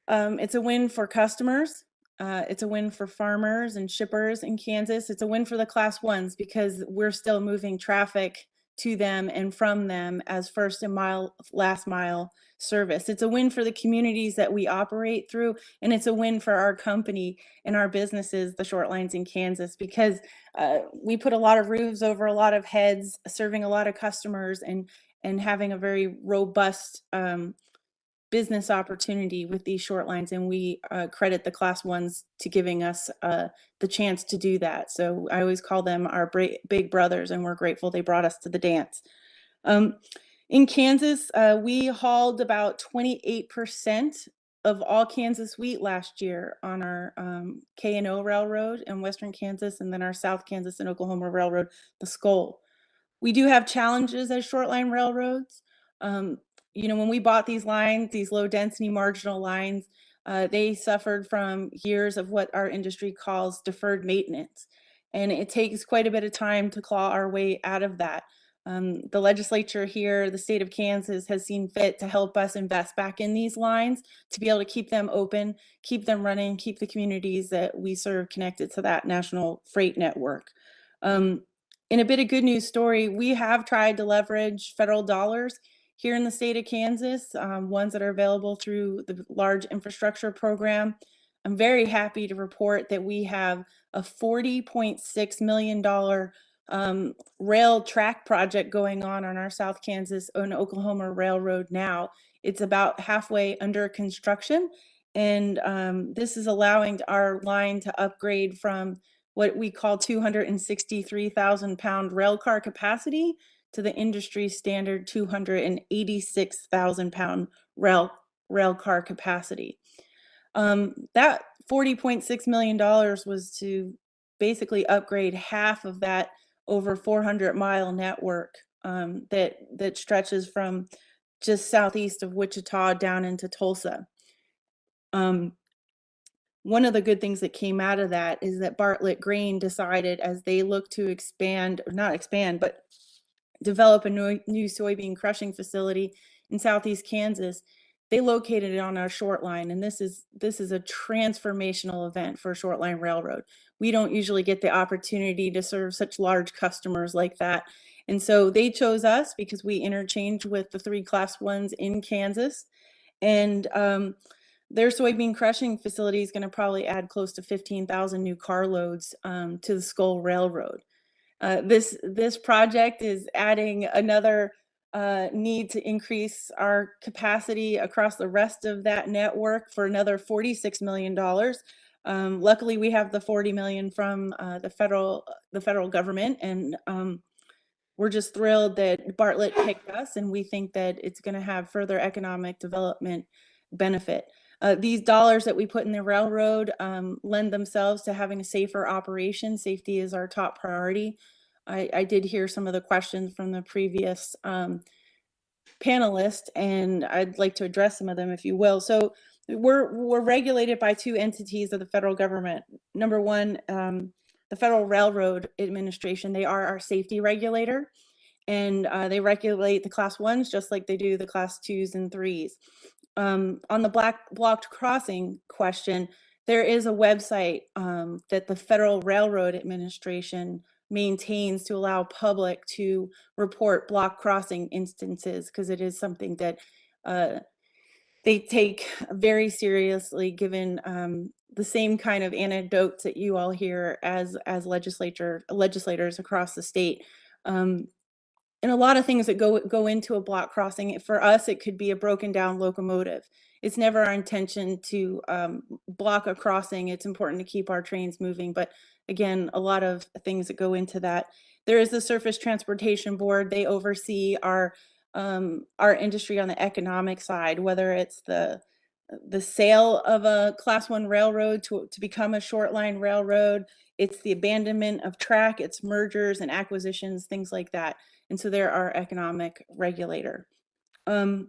It's a win for customers. It's a win for farmers and shippers in Kansas. It's a win for the Class 1s because we're still moving traffic to them and from them as first and last mile service. It's a win for the communities that we operate through, and it's a win for our company and our businesses, the short lines in Kansas, because we put a lot of roofs over a lot of heads, serving a lot of customers and having a very robust business opportunity with these short lines, and we credit the Class 1s to giving us the chance to do that. So I always call them our big brothers, and we're grateful they brought us to the dance. In Kansas, we hauled about 28% of all Kansas wheat last year on our K&O Railroad in Western Kansas, and then our South Kansas and Oklahoma Railroad, the Skull. We do have challenges as short line railroads. You know, when we bought these lines, these low density marginal lines, they suffered from years of what our industry calls deferred maintenance. And it takes quite a bit of time to claw our way out of that. The legislature here, the state of Kansas, has seen fit to help us invest back in these lines to be able to keep them open, keep them running, keep the communities that we serve connected to that national freight network. In a bit of good news story, we have tried to leverage federal dollars here in the state of Kansas, ones that are available through the large infrastructure program. I'm very happy to report that we have a $40.6 million rail track project going on our South Kansas and Oklahoma Railroad now. It's about halfway under construction, and this is allowing our line to upgrade from what we call 263,000 pound rail car capacity to the industry standard 286,000 pound rail car capacity. That $40.6 million was to basically upgrade half of that over 400-mile network that stretches from just southeast of Wichita down into Tulsa. One of the good things that came out of that is that Bartlett Grain decided, as they look to expand, or not expand, but develop a new soybean crushing facility in southeast Kansas, they located it on our short line. And this is a transformational event for a short line railroad. We don't usually get the opportunity to serve such large customers like that. And so they chose us because we interchange with the 3 Class 1s in Kansas. And their soybean crushing facility is going to probably add close to 15,000 new carloads to the Skull Railroad. This project is adding another need to increase our capacity across the rest of that network for another $46 million. Luckily, we have the $40 million from the federal government, and we're just thrilled that Bartlett picked us, and we think that it's going to have further economic development benefit. These dollars that we put in the railroad lend themselves to having a safer operation. Safety is our top priority. I did hear some of the questions from the previous panelist, and I'd like to address some of them, if you will. So we're regulated by 2 entities of the federal government. Number one, the Federal Railroad Administration. They are our safety regulator, and they regulate the Class 1s just like they do the Class 2s and 3s. On the blocked crossing question, there is a website that the Federal Railroad Administration maintains to allow public to report block crossing instances, because it is something that they take very seriously, given the same kind of anecdotes that you all hear as legislators across the state. And a lot of things that go into a block crossing. For us, it could be a broken down locomotive. It's never our intention to block a crossing. It's important to keep our trains moving. But again, a lot of things that go into that. There is the Surface Transportation Board. They oversee our industry on the economic side, whether it's the sale of a Class 1 railroad to become a short line railroad. It's the abandonment of track, it's mergers and acquisitions, things like that. And so they're our economic regulator. And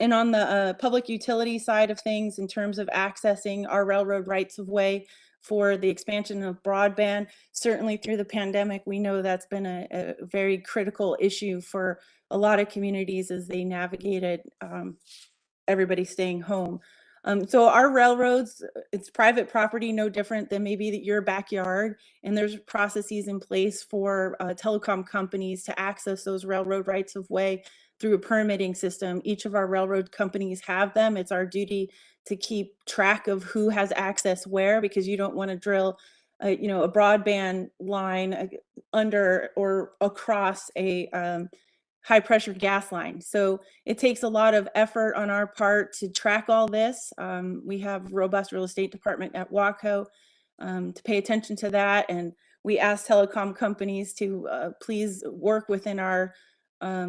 on the public utility side of things, in terms of accessing our railroad rights of way for the expansion of broadband, certainly through the pandemic, we know that's been a very critical issue for a lot of communities as they navigated everybody staying home. So our railroads, it's private property, no different than maybe your backyard. And there's processes in place for telecom companies to access those railroad rights of way through a permitting system. Each of our railroad companies have them. It's our duty to keep track of who has access where, because you don't want to drill a broadband line under or across a high pressure gas line. So it takes a lot of effort on our part to track all this. We have robust real estate department at WACO to pay attention to that. And we ask telecom companies to please work within our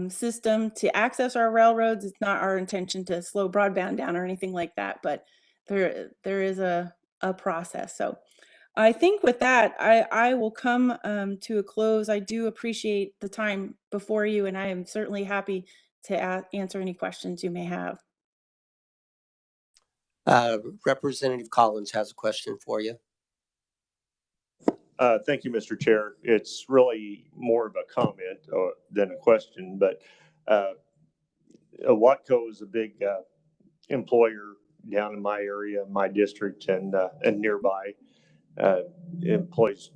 system to access our railroads. It's not our intention to slow broadband down or anything like that, but there is a process. So I think with that, I will come to a close. I do appreciate the time before you, and I am certainly happy to answer any questions you may have. Representative Collins has a question for you. Thank you, Mr. Chair. It's really more of a comment than a question, but Watco is a big employer down in my area, my district, and nearby. Employs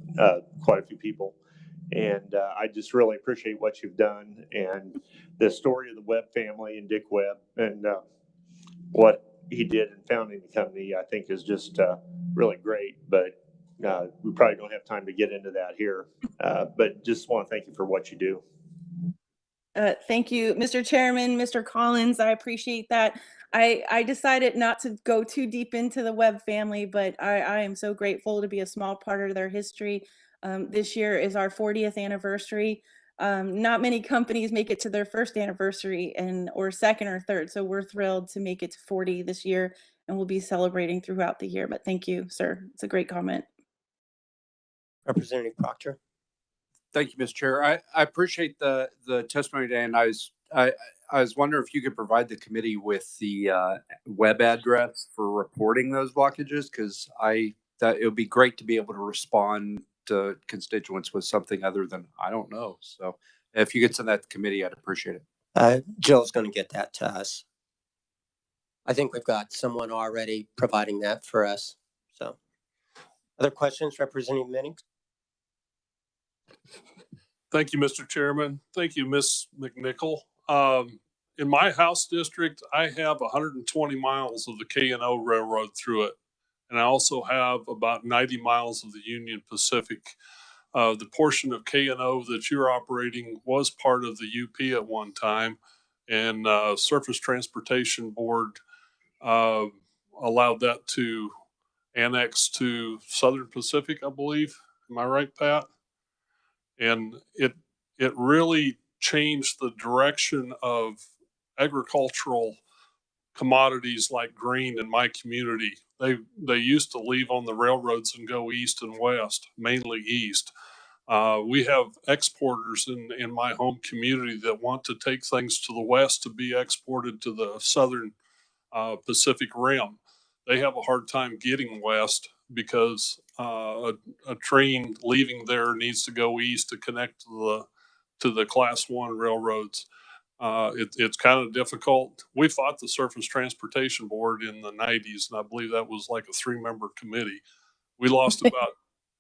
quite a few people. And I just really appreciate what you've done, and the story of the Webb family and Dick Webb and what he did in founding the company, I think is just really great. But we probably don't have time to get into that here. But just want to thank you for what you do. Thank you, Mr. Chairman, Mr. Collins. I appreciate that. I decided not to go too deep into the Webb family, but I am so grateful to be a small part of their history. This year is our 40th anniversary. Not many companies make it to their first anniversary or second or third, so we're thrilled to make it to 40 this year, and we'll be celebrating throughout the year. But thank you, sir. It's a great comment. Representative Proctor. Thank you, Mr. Chair. I appreciate the testimony today, and I was wondering if you could provide the committee with the web address for reporting those blockages, because that it would be great to be able to respond to constituents with something other than I don't know. So if you could send that to the committee, I'd appreciate it. Jill's going to get that to us. I think we've got someone already providing that for us. So, other questions, Representative Minnick? Thank you, Mr. Chairman. Thank you, Ms. McNichol. In my House district, I have 120 miles of the K&O Railroad through it. And I also have about 90 miles of the Union Pacific. The portion of K&O that you're operating was part of the UP at one time. And Surface Transportation Board allowed that to annex to Southern Pacific, I believe. Am I right, Pat? And it really changed the direction of agricultural commodities like grain in my community. They used to leave on the railroads and go east and west, mainly east. We have exporters in my home community that want to take things to the west to be exported to the southern Pacific Rim. They have a hard time getting west because a train leaving there needs to go east to connect to the Class 1 railroads. It's kind of difficult. We fought the Surface Transportation Board in the 90s, and I believe that was like a 3-member committee. We lost about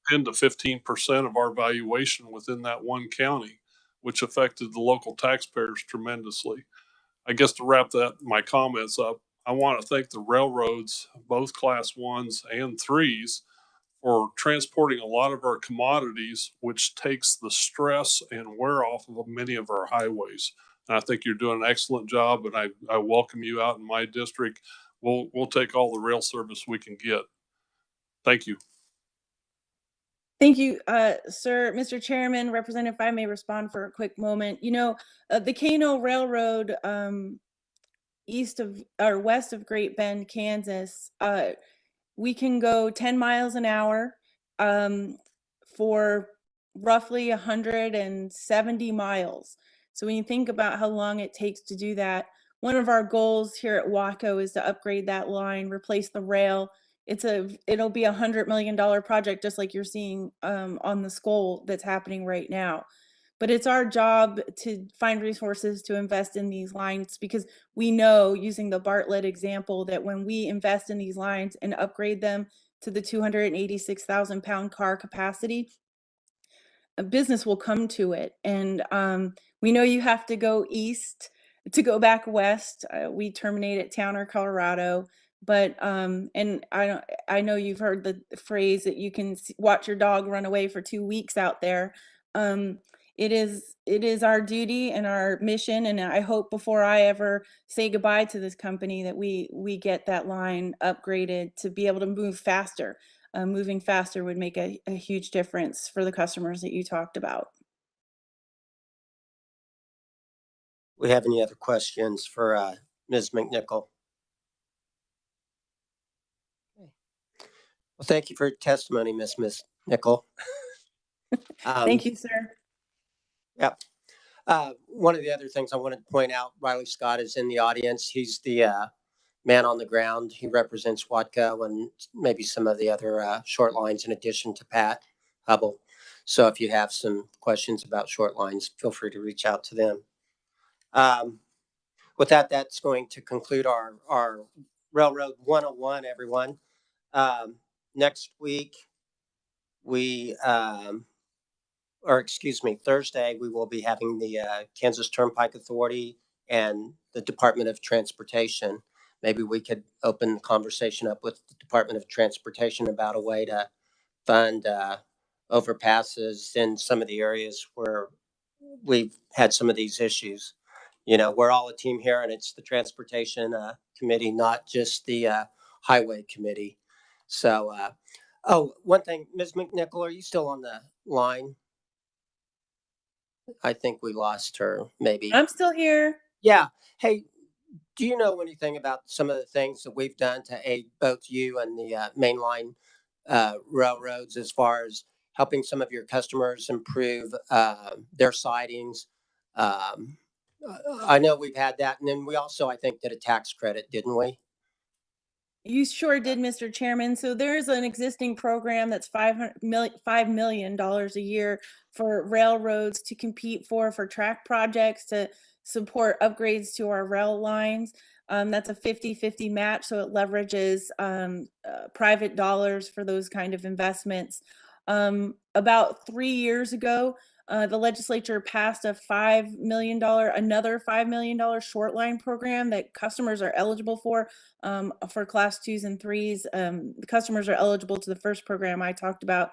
10 to 15% of our valuation within that one county, which affected the local taxpayers tremendously. I guess to wrap my comments up, I want to thank the railroads, both Class 1s and 3s, for transporting a lot of our commodities, which takes the stress and wear off of many of our highways. And I think you're doing an excellent job, and I welcome you out in my district. We'll take all the rail service we can get. Thank you. Thank you, sir. Mr. Chairman, Representative, if I may respond for a quick moment. You know, the K&O Railroad east of or west of Great Bend, Kansas, we can go 10 miles an hour for roughly 170 miles. So when you think about how long it takes to do that, one of our goals here at WACO is to upgrade that line, replace the rail. It'll be $100 million project, just like you're seeing on the SCOL that's happening right now. But it's our job to find resources to invest in these lines, because we know, using the Bartlett example, that when we invest in these lines and upgrade them to the 286,000 pound car capacity, a business will come to it. And we know you have to go east to go back west. We terminate at Towner, Colorado. But and I know you've heard the phrase that you can watch your dog run away for 2 weeks out there. It is our duty and our mission, and I hope before I ever say goodbye to this company that we get that line upgraded to be able to move faster. Moving faster would make a huge difference for the customers that you talked about. we have any other questions for Ms. McNichol? Well, thank you for your testimony, Ms. Nickel. Thank you, sir. Yeah. One of the other things I wanted to point out, Riley Scott is in the audience. He's the man on the ground. He represents Watco and maybe some of the other short lines in addition to Pat Hubble. So if you have some questions about short lines, feel free to reach out to them. With that, that's going to conclude our Railroad 101, everyone. Next week, Thursday, we will be having the Kansas Turnpike Authority and the Department of Transportation. Maybe we could open the conversation up with the Department of Transportation about a way to fund overpasses in some of the areas where we've had some of these issues. You know, we're all a team here, and it's the Transportation Committee, not just the Highway Committee. So, one thing, Ms. McNichol, are you still on the line? I think we lost her, maybe. I'm still here. Yeah. Hey, do you know anything about some of the things that we've done to aid both you and the mainline railroads as far as helping some of your customers improve their sidings? I know we've had that. And then we also, I think, did a tax credit, didn't we? You sure did, Mr. Chairman. So there's an existing program that's $5 million a year for railroads to compete for track projects to support upgrades to our rail lines. That's a 50-50 match, so it leverages private dollars for those kind of investments. About 3 years ago, the legislature passed a another $5 million short line program that customers are eligible for class 2s and 3s. The customers are eligible to the first program I talked about.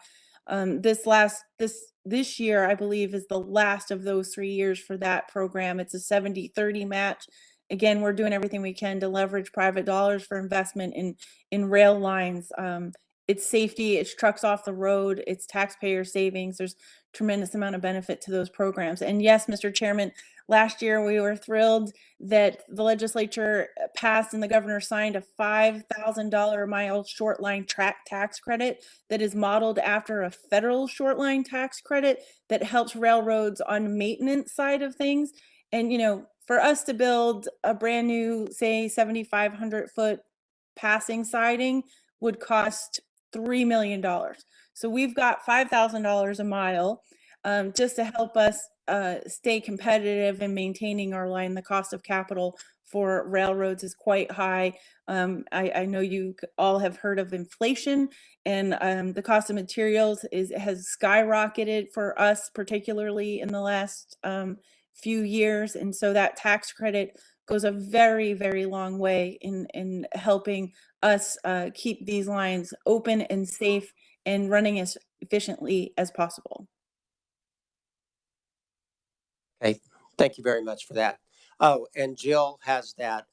This year, I believe, is the last of those 3 years for that program. It's a 70-30 match. Again, we're doing everything we can to leverage private dollars for investment in rail lines. It's safety, it's trucks off the road, it's taxpayer savings. There's tremendous amount of benefit to those programs. And yes, Mr. Chairman, last year we were thrilled that the legislature passed and the governor signed a $5,000 a mile short line track tax credit that is modeled after a federal short line tax credit that helps railroads on maintenance side of things. And, you know, for us to build a brand new, say, 7,500 foot passing siding would cost $3 million. So we've got $5,000 a mile just to help us stay competitive in maintaining our line. The cost of capital for railroads is quite high. I know you all have heard of inflation, and the cost of materials has skyrocketed for us, particularly in the last few years. And so that tax credit goes a very, very long way in helping us keep these lines open and safe and running as efficiently as possible. Okay, thank you very much for that. Oh, and Jill has that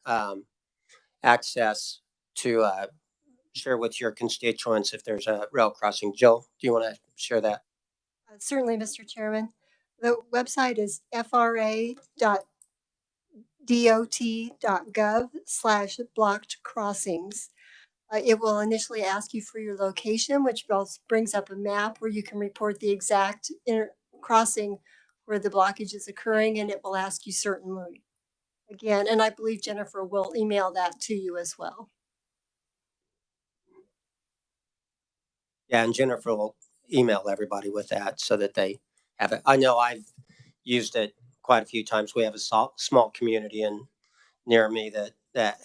access to share with your constituents if there's a rail crossing. Jill, do you want to share that? Certainly, Mr. Chairman. The website is fra.dot.gov/blocked crossings. It will initially ask you for your location, which brings up a map where you can report the exact crossing where the blockage is occurring, and it will ask you certainly again. And I believe Jennifer will email that to you as well. Yeah, and Jennifer will email everybody with that so that they have it. I know I've used it quite a few times. We have a small community near me that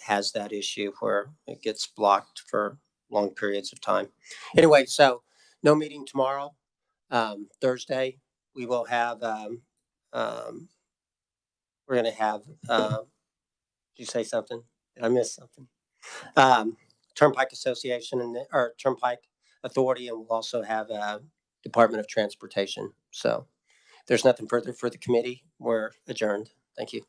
has that issue where it gets blocked for long periods of time. Anyway, so no meeting tomorrow. Thursday, we will have, we're going to have, did you say something? Did I miss something? Turnpike Association or Turnpike Authority, and we'll also have Department of Transportation. So if there's nothing further for the committee, we're adjourned. Thank you.